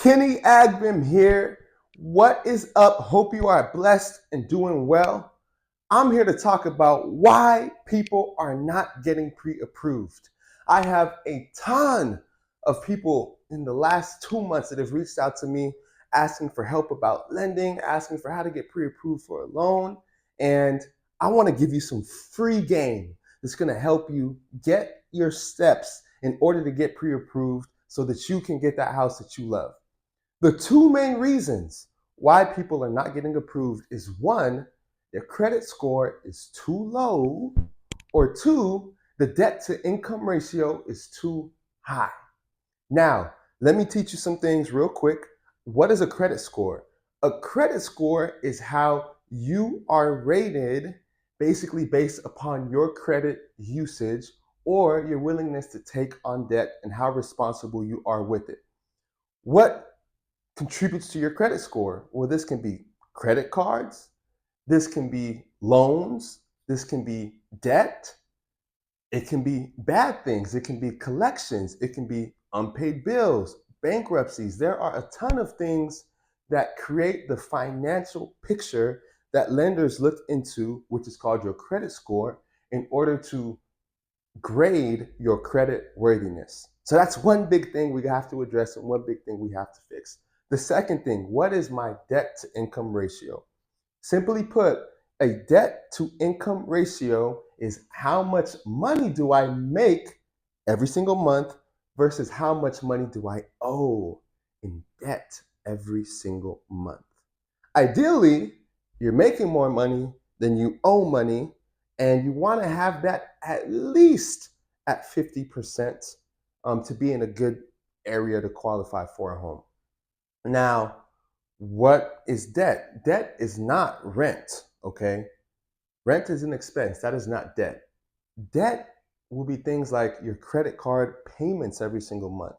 Kenny Agbim here. What is up? Hope you are blessed and doing well. I'm here to talk about why people are not getting pre-approved. I have a ton of people in the last 2 months that have reached out to me asking for help about lending, asking for how to get pre-approved for a loan. And I want to give you some free game that's going to help you get your steps in order to get pre-approved so that you can get that house that you love. The two main reasons why people are not getting approved is one, their credit score is too low, or two, the debt to income ratio is too high. Now, let me teach you some things real quick. What is a credit score? A credit score is how you are rated basically based upon your credit usage or your willingness to take on debt and how responsible you are with it. What contributes to your credit score? Well, this can be credit cards, this can be loans, this can be debt, it can be bad things, it can be collections, it can be unpaid bills, bankruptcies. There are a ton of things that create the financial picture that lenders look into, which is called your credit score, in order to grade your credit worthiness. So that's one big thing we have to address and one big thing we have to fix. The second thing, what is my debt to income ratio? Simply put, a debt to income ratio is how much money do I make every single month versus how much money do I owe in debt every single month. Ideally, you're making more money than you owe money, and you want to have that at least at 50% to be in a good area to qualify for a home. Now, what is debt? Debt is not rent, okay? Rent is an expense. That is not debt. Debt will be things like your credit card payments every single month.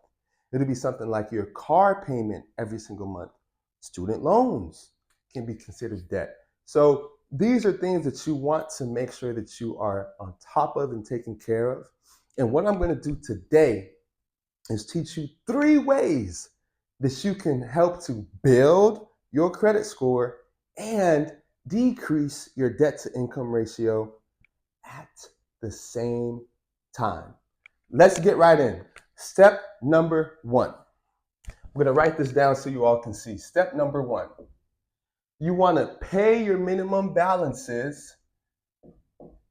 It'll be something like your car payment every single month. Student loans can be considered debt. So these are things that you want to make sure that you are on top of and taking care of. And what I'm going to do today is teach you 3 ways that you can help to build your credit score and decrease your debt to income ratio at the same time. Let's get right in. Step number 1. I'm going to write this down so you all can see. Step number 1. You want to pay your minimum balances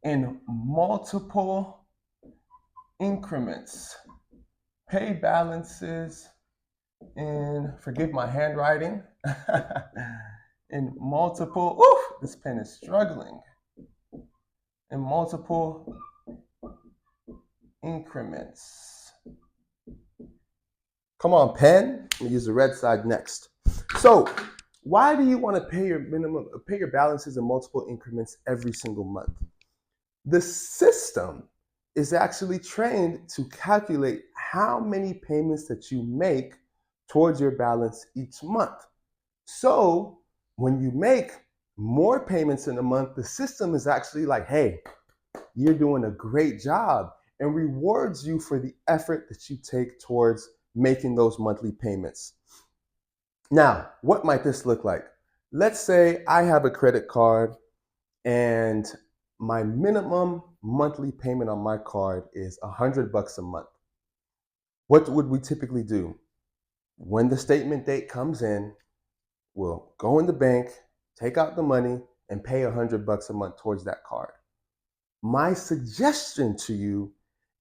in multiple increments. Pay balances in, forgive my handwriting, in multiple, this pen is struggling, in multiple increments. Come on, pen. I'm gonna use the red side next. So, why do you want to pay your balances in multiple increments every single month? The system is actually trained to calculate how many payments that you make towards your balance each month. So, when you make more payments in a month, the system is actually like, hey, you're doing a great job, and rewards you for the effort that you take towards making those monthly payments. Now, what might this look like? Let's say I have a credit card and my minimum monthly payment on my card is $100 a month. What would we typically do? When the statement date comes in, we'll go in the bank, take out the money, and pay $100 a month towards that card. My suggestion to you,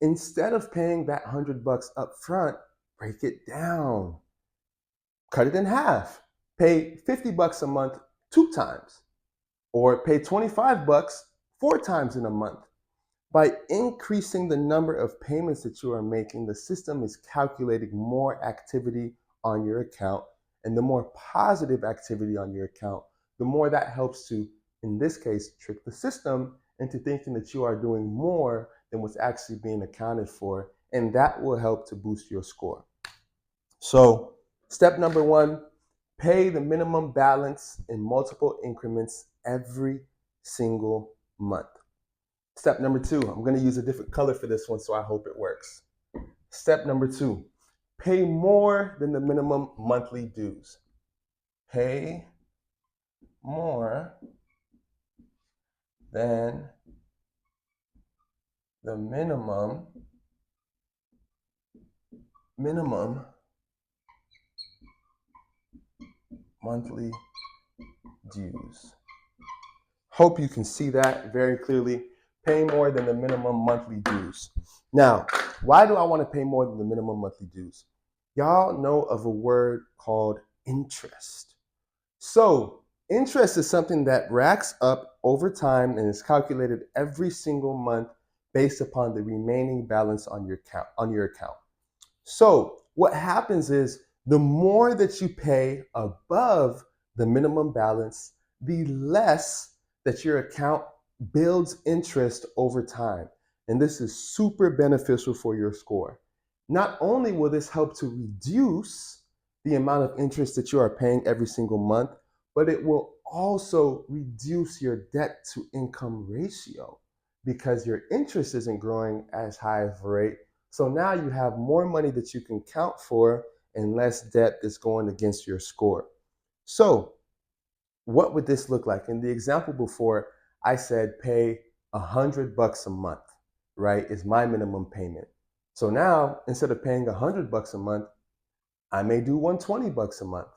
instead of paying that $100 up front, break it down. Cut it in half. Pay $50 a month 2 times, or pay $25 4 times in a month. By increasing the number of payments that you are making, the system is calculating more activity on your account, and the more positive activity on your account, the more that helps to, in this case, trick the system into thinking that you are doing more than what's actually being accounted for, and that will help to boost your score. So, step number 1, pay the minimum balance in multiple increments every single month. Step number 2, I'm going to use a different color for this one, so I hope it works. Step number 2, Pay more than the minimum monthly dues. Pay more than the minimum monthly dues. Hope you can see that very clearly. Pay more than the minimum monthly dues. Now, why do I want to pay more than the minimum monthly dues? Y'all know of a word called interest. So, interest is something that racks up over time and is calculated every single month based upon the remaining balance on your account. So what happens is the more that you pay above the minimum balance, the less that your account builds interest over time. And this is super beneficial for your score. Not only will this help to reduce the amount of interest that you are paying every single month, but it will also reduce your debt to income ratio because your interest isn't growing as high of a rate. So now you have more money that you can count for and less debt that's going against your score. So what would this look like? In the example before, I said pay $100 a month, right? Is my minimum payment. So now instead of paying $100 a month, I may do $120 a month.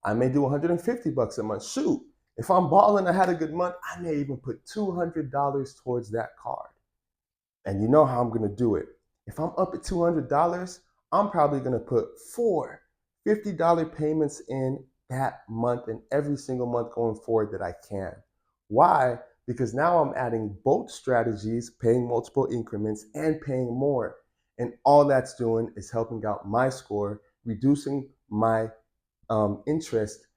I may do $150 a month. Shoot, if I'm balling, I had a good month, I may even put $200 towards that card. And you know how I'm going to do it. If I'm up at $200, I'm probably going to put 4 $50 payments in that month and every single month going forward that I can. Why? Because now I'm adding both strategies, paying multiple increments and paying more. And all that's doing is helping out my score, reducing my interest,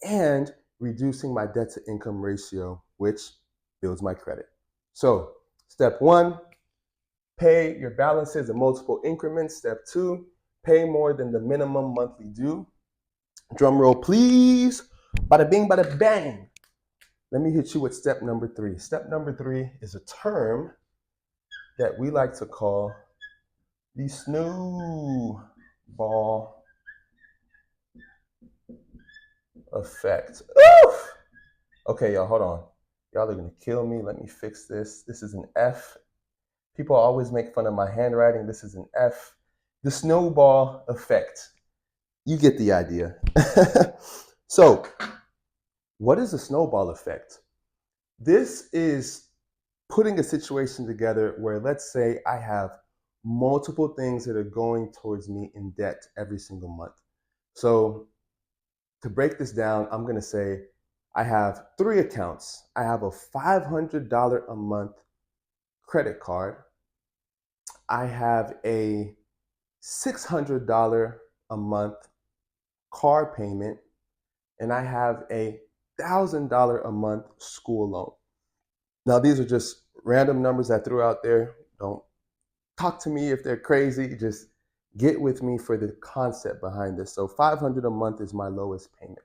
and reducing my debt to income ratio, which builds my credit. So, step 1, pay your balances in multiple increments. Step 2, pay more than the minimum monthly due. Drum roll, please. Bada bing, bada bang. Let me hit you with step number 3. Step number 3 is a term that we like to call the snowball effect. Oof! Okay, y'all, hold on. Y'all are gonna kill me. Let me fix this. This is an F. People always make fun of my handwriting. This is an F. The snowball effect. You get the idea. So, what is the snowball effect? This is putting a situation together where, let's say, I have multiple things that are going towards me in debt every single month. So, to break this down, I'm going to say I have 3 accounts. I have a $500 a month credit card. I have a $600 a month car payment, and I have a $1,000 a month school loan. Now, these are just random numbers I threw out there. Don't talk to me if they're crazy. Just get with me for the concept behind this. So $500 a month is my lowest payment.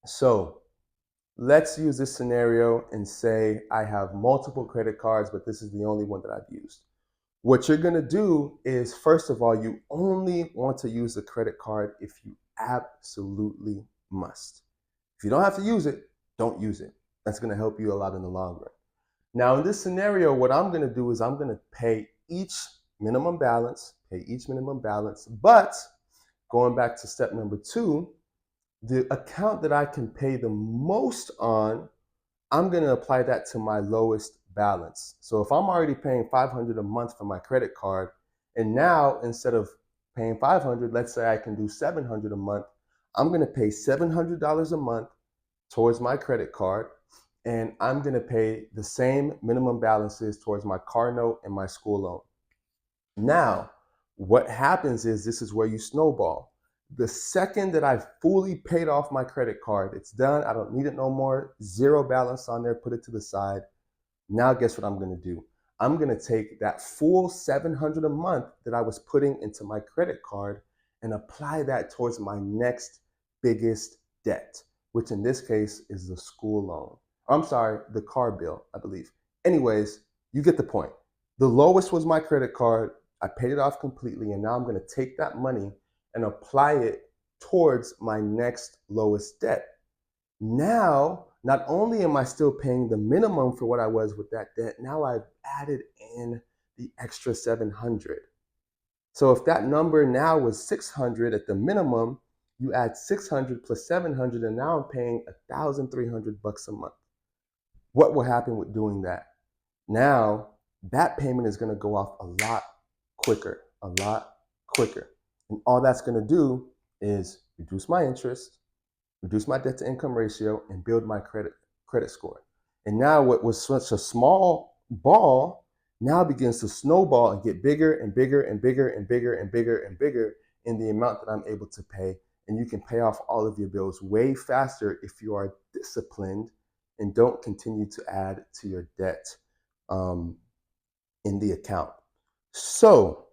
So let's use this scenario and say I have multiple credit cards, but this is the only one that I've used. What you're going to do is, first of all, you only want to use the credit card if you absolutely must. If you don't have to use it, don't use it. That's going to help you a lot in the long run. Now, in this scenario, what I'm going to do is I'm going to pay each minimum balance, but going back to step number 2, the account that I can pay the most on, I'm going to apply that to my lowest balance. So if I'm already paying $500 a month for my credit card, and now instead of paying $500, let's say I can do $700 a month, I'm going to pay $700 a month towards my credit card, and I'm going to pay the same minimum balances towards my car note and my school loan. Now, what happens is, this is where you snowball. The second that I've fully paid off my credit card, it's done. I don't need it no more. Zero balance on there. Put it to the side. Now, guess what I'm going to do? I'm going to take that full $700 a month that I was putting into my credit card and apply that towards my next biggest debt, which in this case is the school loan. I'm sorry, the car bill, I believe. Anyways, you get the point. The lowest was my credit card. I paid it off completely, and now I'm going to take that money and apply it towards my next lowest debt. Now, not only am I still paying the minimum for what I was with that debt, now I've added in the extra 700. So if that number now was 600 at the minimum, you add 600 plus 700, and now I'm paying 1,300 bucks a month. What will happen with doing that? Now that payment is going to go off a lot quicker, a lot quicker. And all that's going to do is reduce my interest, reduce my debt to income ratio, and build my credit score. And now what was such a small ball now begins to snowball and get bigger and bigger and bigger and bigger and bigger and bigger in the amount that I'm able to pay. And you can pay off all of your bills way faster if you are disciplined and don't continue to add to your debt in the account. So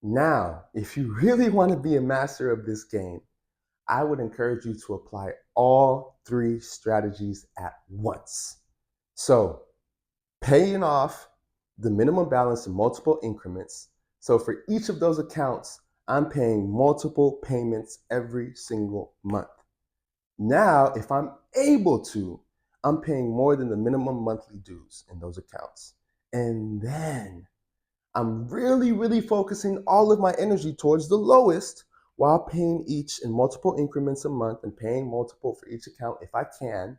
now, if you really want to be a master of this game, I would encourage you to apply all three strategies at once. So paying off the minimum balance in multiple increments. So for each of those accounts, I'm paying multiple payments every single month. Now, if I'm able to, I'm paying more than the minimum monthly dues in those accounts. And then I'm really focusing all of my energy towards the lowest while paying each in multiple increments a month and paying multiple for each account if I can.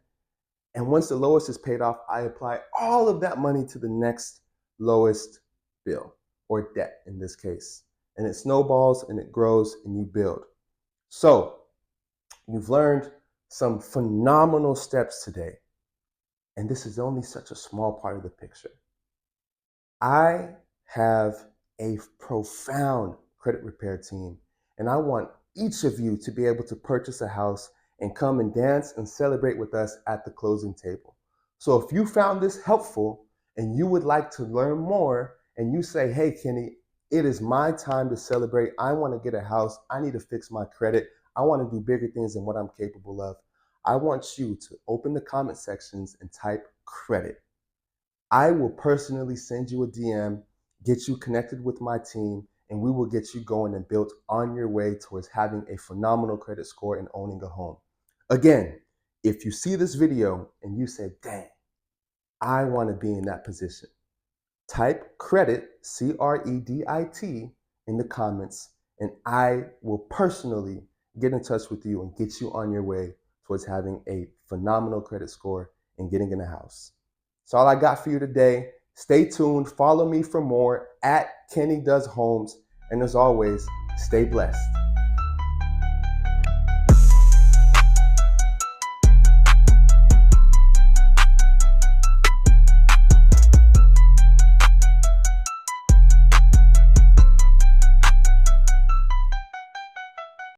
And once the lowest is paid off, I apply all of that money to the next lowest bill or debt in this case. And it snowballs and it grows and you build. So you've learned some phenomenal steps today. And this is only such a small part of the picture. I have a profound credit repair team, and I want each of you to be able to purchase a house and come and dance and celebrate with us at the closing table. So if you found this helpful and you would like to learn more and you say, hey, Kenny, it is my time to celebrate. I want to get a house. I need to fix my credit. I want to do bigger things than what I'm capable of. I want you to open the comment sections and type credit. I will personally send you a DM, get you connected with my team, and we will get you going and built on your way towards having a phenomenal credit score and owning a home. Again, if you see this video and you say, dang, I want to be in that position, type credit, C-R-E-D-I-T, in the comments, and I will personally get in touch with you and get you on your way towards having a phenomenal credit score and getting in a house. That's all I got for you today. Stay tuned. Follow me for more at Kenny Does Homes. And as always, stay blessed.